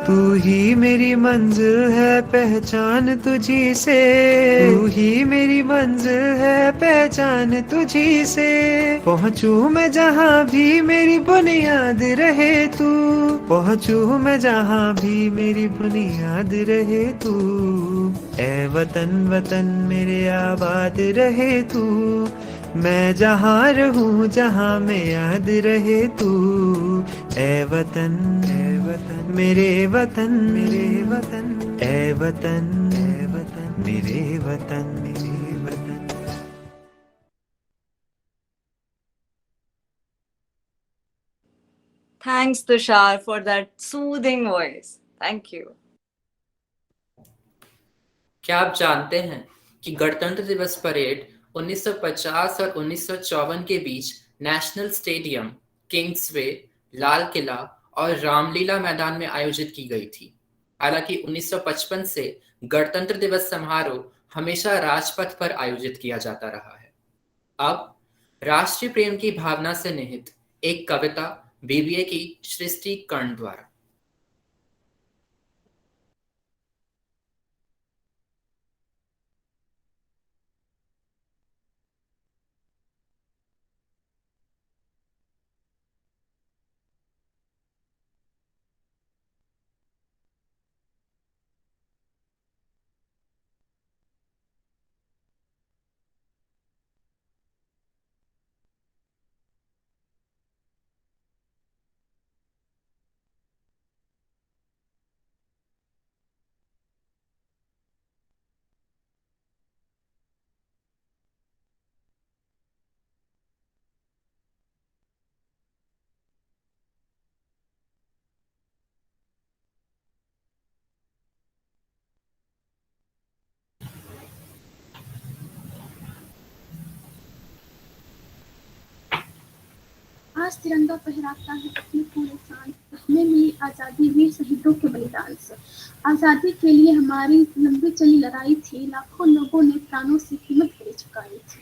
तू ही मेरी मंजिल है पहचान तुझी से, तू ही मेरी मंजिल है पहचान तुझी से। पहुँचूं मैं जहाँ भी मेरी बुनियाद रहे तू, पहुँचूं मैं जहाँ भी मेरी बुनियाद रहे तू। ए वतन वतन मेरे आबाद रहे तू, मैं जहाँ रहूँ जहाँ में याद रहे तू। ए वतन मेरे वतन मेरे वतन, ए वतन मेरे वतन मेरे वतन। Thanks, Tushar, for that soothing voice. Thank you. क्या आप जानते हैं कि गणतंत्र दिवस परेड 1950 और 1954 के बीच national stadium, Kingsway, Lal Qila और रामलीला मैदान में आयोजित की गई थी। हालांकि 1955 से गणतंत्र दिवस समारोह हमेशा राजपथ पर आयोजित किया जाता रहा है। अब राष्ट्रीय प्रेम की भावना से निहित एक कविता बीबीए की सृष्टि कर्ण द्वारा। आज तिरंगा फहराता है अपने पूरे शान से। हमें मिली आज़ादी वीर शहीदों के बलिदान से। आज़ादी के लिए हमारी लंबी चली लड़ाई थी, लाखों लोगों ने प्राणों से कीमत दे चुकाई थी।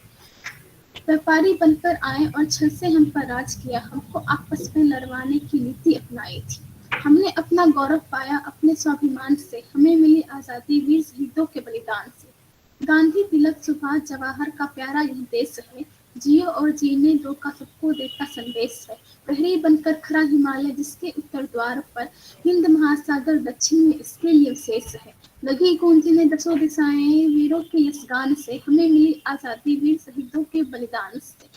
व्यापारी बनकर आए और छल से हम पर राज किया, हमको आपस में लड़वाने की नीति अपनाई थी। हमने अपना गौरव पाया अपने स्वाभिमान से, हमें मिली आज़ादी वीर शहीदों के बलिदान से। गांधी, तिलक, सुभाष, जवाहर का प्यारा यह देश है, जियो और जीने दो का सबको देता संदेश है। प्रहरी बनकर खड़ा हिमालय जिसके उत्तर द्वार पर, हिंद महासागर दक्षिण में इसके लिए विशेष है। लगी गूंजने दसों दिशाएं वीरों के यश गान से, हमें मिली आज़ादी वीर शहीदों के बलिदान से।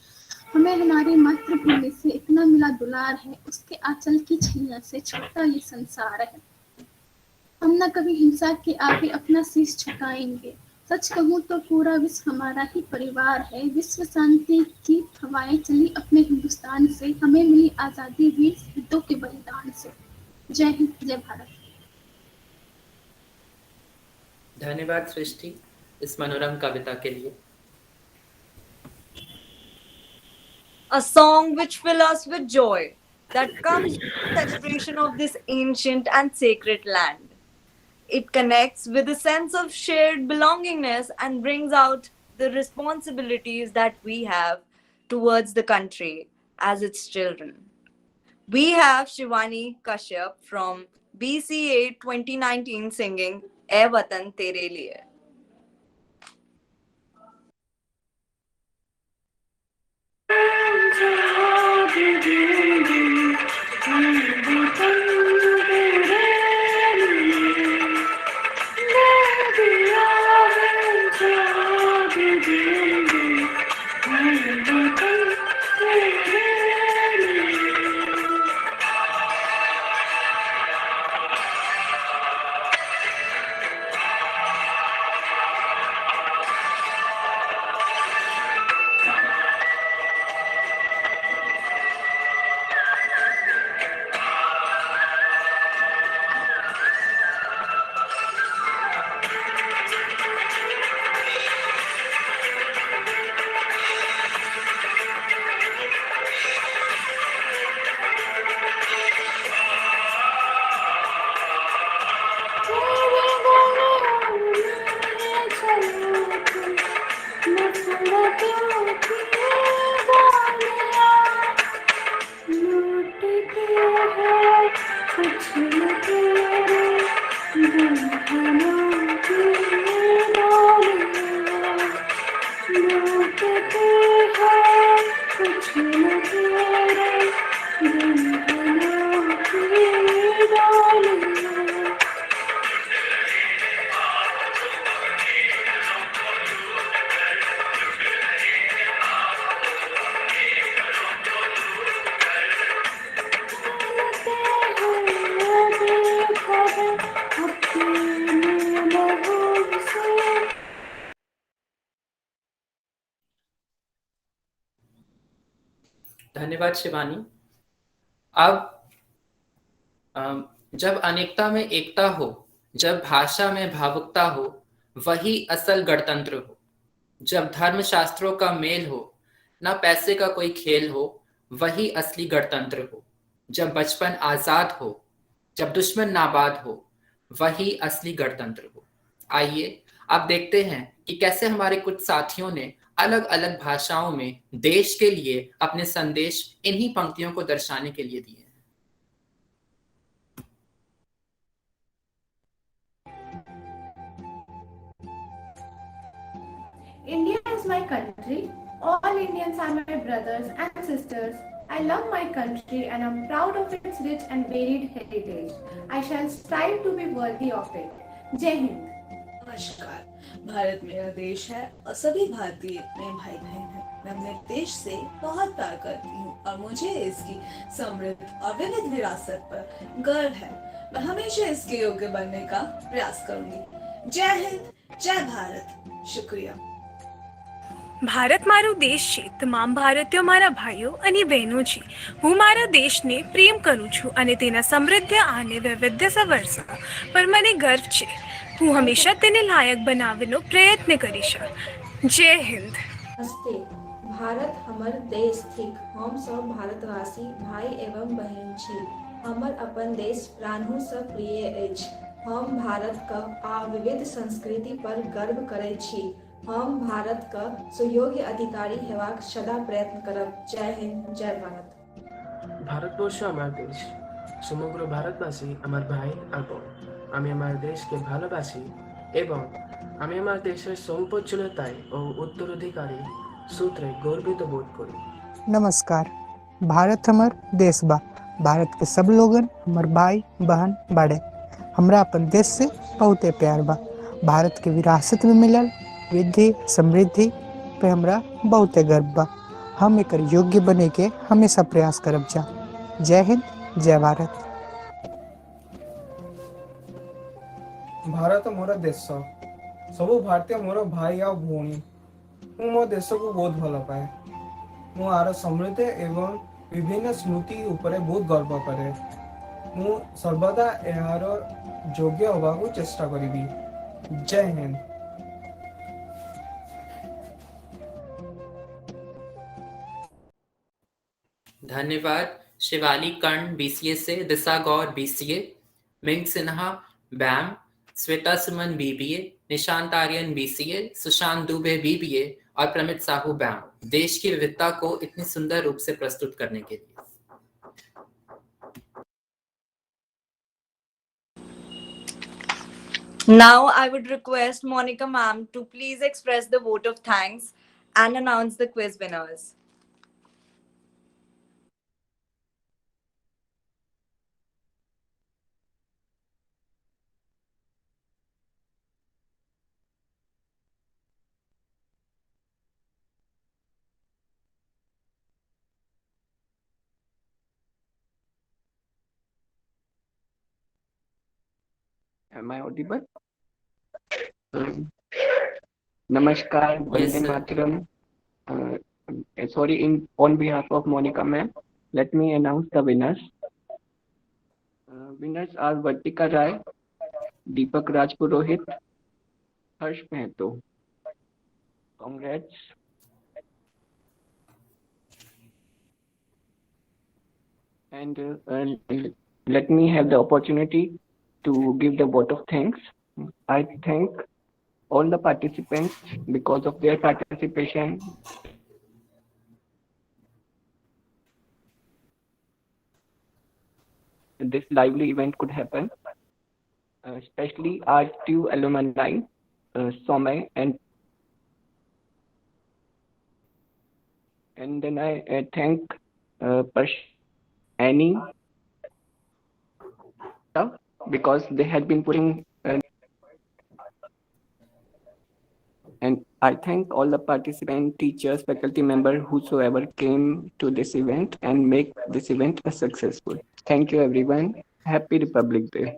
हमें हमारी मातृभूमि से इतना मिला दुलार है, उसके आंचल की छैया से छूटा ये संसार है। हम न कभी हिंसा के आगे अपना शीश झुकाएंगे, सच कहूँ तो पूरा विश्व हमारा ही परिवार है। विश्व शांति की हवाएं चली अपने हिंदुस्तान से, हमें मिली आज़ादी वीर शहीदों के बलिदान से। जय हिंद, जय भारत। धन्यवाद सृष्टि इस मनोरम कविता के लिए। A song which fills us with joy that comes from the celebration of this ancient and sacred land. It connects with a sense of shared belongingness and brings out the responsibilities that we have towards the country as its children. We have Shivani Kashyap from BCA 2019 singing "Ae Watan Tere Liye." धन्यवाद शिवानी। अब जब अनेकता में एकता हो, जब भाषा में भावुकता हो, वही असल गणतंत्र हो। जब धर्म शास्त्रों का मेल हो, ना पैसे का कोई खेल हो, वही असली गणतंत्र हो। जब बचपन आजाद हो, जब दुश्मन नाबाद हो, वही असली गणतंत्र हो। आइए अब देखते हैं कि कैसे हमारे कुछ साथियों ने अलग अलग भाषाओं में देश के लिए अपने संदेश इन्हीं पंक्तियों को दर्शाने के लिए दिए हैं। India is my country. All Indians are my brothers and sisters. I love my country and I'm proud of its rich and varied heritage. I shall strive to be worthy of it. जय हिंद। नमस्कार, भारत मेरा देश है और सभी भारतीय मेरे भाई बहन हैं। मैं अपने देश से बहुत प्यार करती हूँ और मुझे इसकी समृद्ध और विविध विरासत पर गर्व है। मैं हमेशा इसके योग्य बनने का प्रयास करूंगी। जय हिंद, जय भारत। शुक्रिया। ભારત મારો દેશ છે, તમામ ભારતીયો મારા ભાઈઓ અને બહેનો છે। હું મારા દેશને પ્રેમ કરું છું અને તેના સમૃદ્ધ અને વૈવિધ્ય વર્ષા પર મને ગર્વ છે। હું હંમેશા તેને લાયક બનાવવાનો પ્રયત્ન કરીશ। જય હિન્દ। नमस्ते, भारत हमर देश थिक हम सब भारतवासी भाई एवं बहन छी हमर अपन देश प्राणों सँ प्रिय अछि हम भारतक आ विविध संस्कृति पर गर्व करै छी हम भारतक सुयोग्य अधिकारी हेबाक सदा प्रयत्न करब जय हिंद जय भारत ভারতবর্ষ আমার দেশ সমগ্র ভারতবাসী আমার ভাই আর বোন আমি আমার দেশকে ভালোবাসি এবং আমি আমার দেশের সম্পদশীলতায় ও উত্তরাধিকারী सूत्रे गौरवित बोध करी नमस्कार। भारत हमर देश बा। भारत के सब लोगन हमर भाई बहन बाड़े। हमरा अपन देश से बहुते प्यार बा। भारत के विरासत में मिलल विधि समृद्धि पे हमरा बहुते गर्व बा। हम एकर योग्य बने के हमेशा प्रयास करब जा। जय हिंद जय भारत। भारत मोर देश सबु भारतीय मोर भाई आ भौणी ମୁଁ ମୋ ଦେଶକୁ ବହୁତ ଭଲ ପାଏ ମୁଁ ଆର ସମୃଦ୍ଧି ଏବଂ ବିଭିନ୍ନ ସ୍ମୃତି ଉପରେ ବହୁତ ଗର୍ବ କରେ ମୁଁ ସର୍ବଦା ଏହାର ଯୋଗ୍ୟ ହେବାକୁ ଚେଷ୍ଟା କରିବି ଜୟ ହିନ୍ଦ धन्यवाद शिवाली कर्ण बीसीए से, दिशा गौर बीसीए, मिंग सिन्हा बैम, Shweta Suman BBA, Nishant Aryan BCA, Sushant Dubey BBA और प्रमित साहू बैम देश की विविधता को इतनी सुंदर रूप से प्रस्तुत करने के लिए। Now I would request Monica ma'am to please express the vote of thanks and announce the quiz winners. Am I audible? Namaskar, Vande Mataram. Sorry, on behalf of Monica ma'am, let me announce the winners. Winners are Vartika Rai, Deepak Rajpurohit, Harsh Mehto. Congrats. And let me have the opportunity to give the vote of thanks. I thank all the participants because of their participation. This lively event could happen, especially our two alumni, Somay and then I thank Annie because they had been putting and I thank all the participants, teachers, faculty members, whosoever came to this event and make this event a successful. Thank you everyone. Happy Republic Day.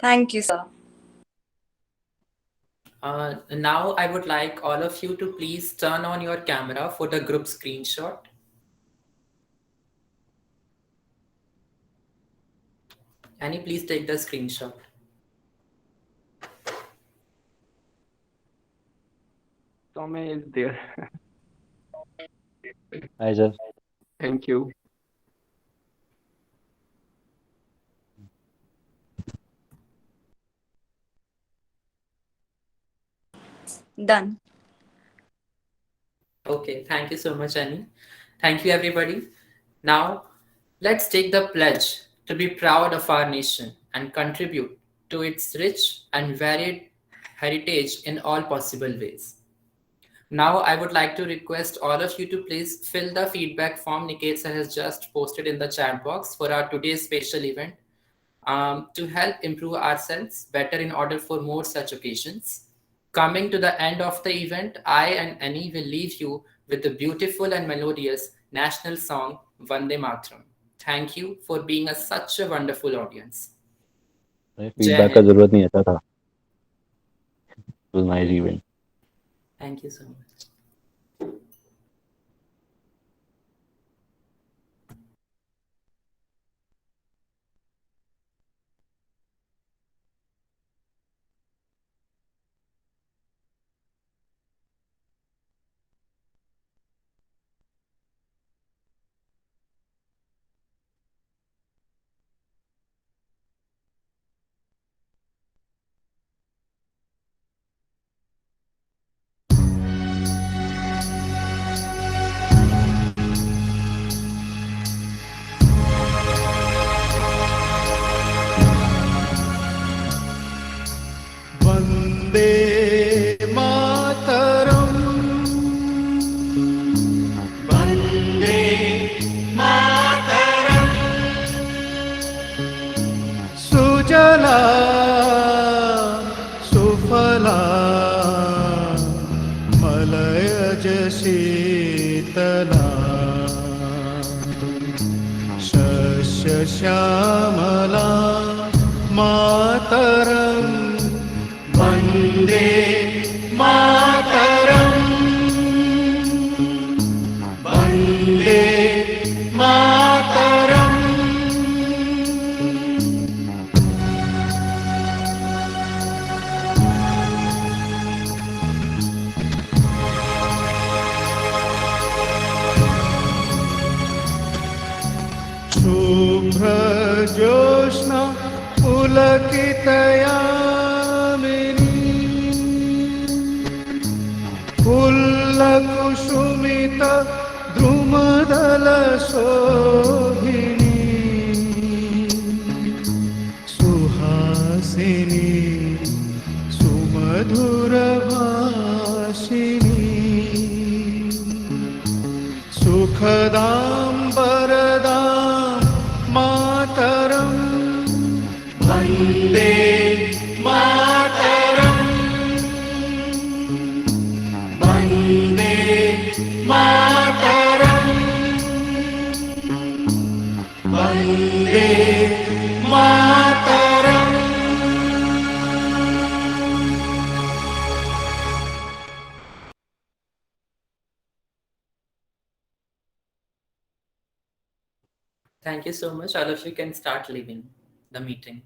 Thank you, sir. Now I would like all of you to please turn on your camera for the group screenshot. Annie, please take the screenshot. Tommy is there. Hi, sir. Thank you. Done. Okay, thank you so much, Annie. Thank you, everybody. Now, let's take the pledge to be proud of our nation and contribute to its rich and varied heritage in all possible ways. Now, I would like to request all of you to please fill the feedback form Niket sir has just posted in the chat box for our today's special event to help improve ourselves better in order for more such occasions. Coming to the end of the event, I and Annie will leave you with the beautiful and melodious national song Vande Mataram. Thank you for being such a wonderful audience. Feedback का जरूरत नहीं ऐसा था. It was nice event. Thank you so much. अज शीतला शस्य श्यामला मातरं वन्दे मातरं वन्दे मातरम् शुभ्रजोत्स्ना पुलकितयामिनी फुल्लकुसुमित द्रुमदलशोभिनी सुहासिनी सुमधुरभाषिणी सुखदां वरदां मातरं वन्दे मातरं वन्दे मातरं Vande Mataram Thank you so much. All of you can start leaving the meeting.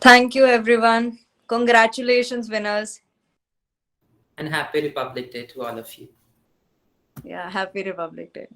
Thank you, everyone. Congratulations, winners. And happy Republic Day to all of you. Yeah, happy Republic Day.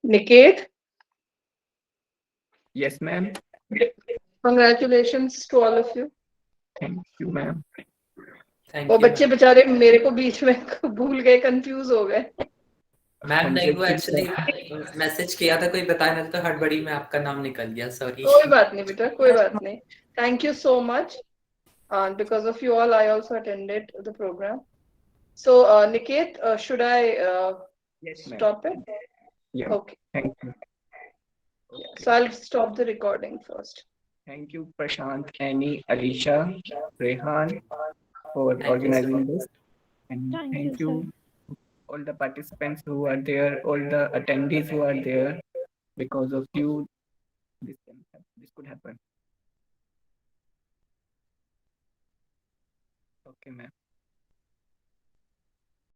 Niket, Yes, ma'am. congratulations to all of you. Thank you, ma'am. Thank वो you. बच्चे बेचारे मेरे को बीच में भूल गए, confuse हो गए. मैम नहीं, वो एक्चुअली मैसेज किया था, कोई बताया नहीं तो हड़बड़ी में आपका नाम निकल गया. सॉरी. कोई बात नहीं बेटा, कोई बात नहीं. Thank you so much. Because of you all, I also attended the program. So, Niket, should I Yes, ma'am. stop it? Yeah. Okay. Thank you. Yeah. So I'll stop the recording first. Thank you, Prashant, Annie, Alisha, Rehan, for Thank you, organizing sir. this. And Thank thank you, you, all the participants who are there, all the attendees who are there. Because of you, this could happen. Okay, ma'am.